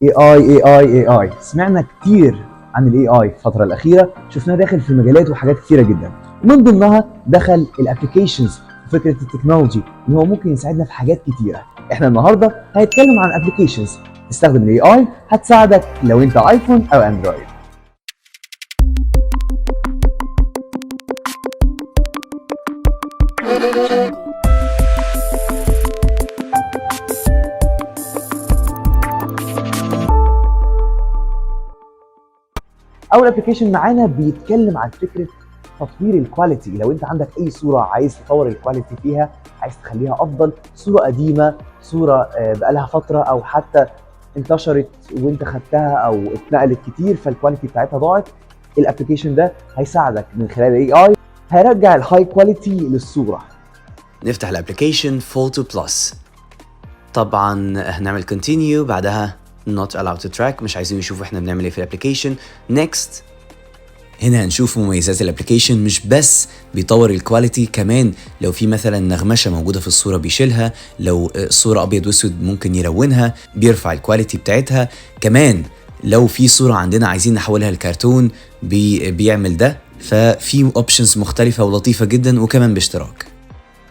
AI. سمعنا كتير عن الاي اي في الفتره الاخيره، شفناه داخل في مجالات وحاجات كتيره جدا، ومن ضمنها دخل الابلكيشنز. فكره التكنولوجي ان هو ممكن يساعدنا في حاجات كتيره. احنا النهارده هنتكلم عن ابلكيشنز تستخدم الاي اي هتساعدك لو انت ايفون او اندرويد. اول ابلكيشن معانا بيتكلم عن فكره تطوير الكواليتي. لو انت عندك اي صوره عايز تطور الكواليتي فيها، عايز تخليها افضل، صوره قديمه، صوره بقالها فتره، او حتى انتشرت وانت خدتها او اتنقلت كتير فالكواليتي بتاعتها ضاعت، الابلكيشن ده هيساعدك من خلال الاي اي، هيرجع الهاي كواليتي للصوره. نفتح الابلكيشن فوتو بلس. طبعا هنعمل continue، بعدها not allowed to track، مش عايزين يشوفوا احنا بنعمل ايه في الابلكيشن. next. هنا هنشوف مميزات الابلكيشن، مش بس بيطور الكواليتي، كمان لو في مثلا نغمشه موجوده في الصوره بيشيلها، لو الصوره ابيض واسود ممكن يلونها، بيرفع الكواليتي بتاعتها. كمان لو في صوره عندنا عايزين نحولها لكرتون بيعمل ده. ففي اوبشنز مختلفه ولطيفه جدا، وكمان باشتراك.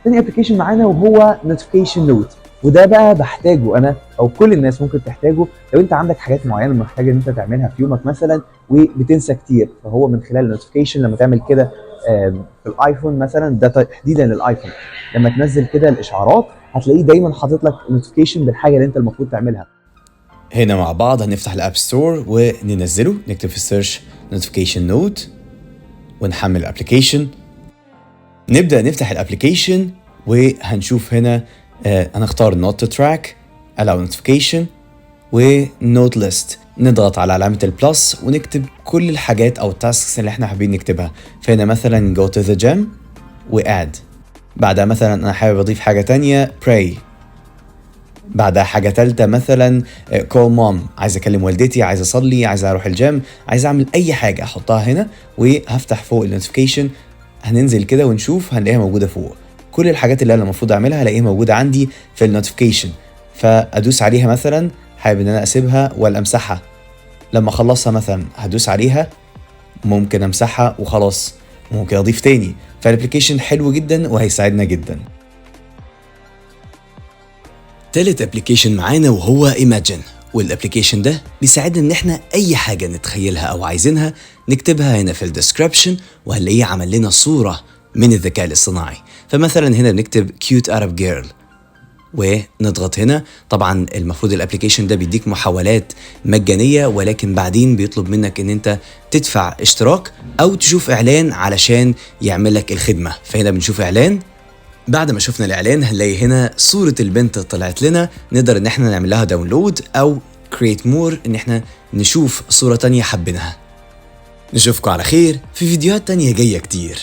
تاني ابلكيشن معانا وهو نوتيفيكيشن نوت، وده بقى بحتاجه انا او كل الناس ممكن تحتاجه لو انت عندك حاجات معينه محتاج ان انت تعملها في يومك مثلا وبتنسى كتير. فهو من خلال النوتيفيكيشن لما تعمل كده في الايفون مثلا، ده تحديدا للايفون، لما تنزل كده الاشعارات هتلاقيه دايما حاطط لك نوتيفيكيشن بالحاجه اللي انت المفروض تعملها. هنا مع بعض هنفتح الاب ستور وننزله، نكتب في السيرش نوتيفيكيشن نوت ونحمل الابلكيشن. نبدأ نفتح الابلكيشن وهنشوف هنا هنختار not to track، allow notification و note list. نضغط على علامة البلس ونكتب كل الحاجات أو التاسكس اللي احنا حابين نكتبها. فهنا مثلا go to the gym و add. بعدها مثلا أنا حابب أضيف حاجة تانية pray. بعدها حاجة تالتة مثلا call mom، عايز أكلم والدتي، عايز أصلي، عايز أروح الجيم، عايز أعمل أي حاجة أحطها هنا. وهفتح فوق النوتيفيكيشن، هننزل كده ونشوف هنلاقيها موجودة فوق. كل الحاجات اللي أنا المفروض أعملها هلاقيها موجودة عندي في النوتيفيكيشن، فأدوس عليها مثلا، حابب إن أنا أسيبها ولا أمسحها. لما أخلصها مثلا هدوس عليها، ممكن أمسحها وخلاص، ممكن أضيف تاني. فالابليكيشن حلو جدا وهيساعدنا جدا. تالت ابلكيشن معانا وهو Imagine، والابلكيشن ده بيساعدنا ان احنا اي حاجة نتخيلها او عايزينها نكتبها هنا في الديسكريبشن، وهنلاقيه عمل لنا صورة من الذكاء الاصطناعي. فمثلا هنا بنكتب cute Arab girl ونضغط هنا. طبعا المفروض الابلكيشن ده بيديك محاولات مجانية، ولكن بعدين بيطلب منك ان انت تدفع اشتراك او تشوف اعلان علشان يعمل لك الخدمة. فهنا بنشوف اعلان. بعد ما شفنا الاعلان هنلاقي هنا صورة البنت طلعت لنا، نقدر ان احنا نعمل لها داونلود او create more، ان احنا نشوف صورة تانية حابينها. نشوفكم على خير في فيديوهات تانية جاية كتير.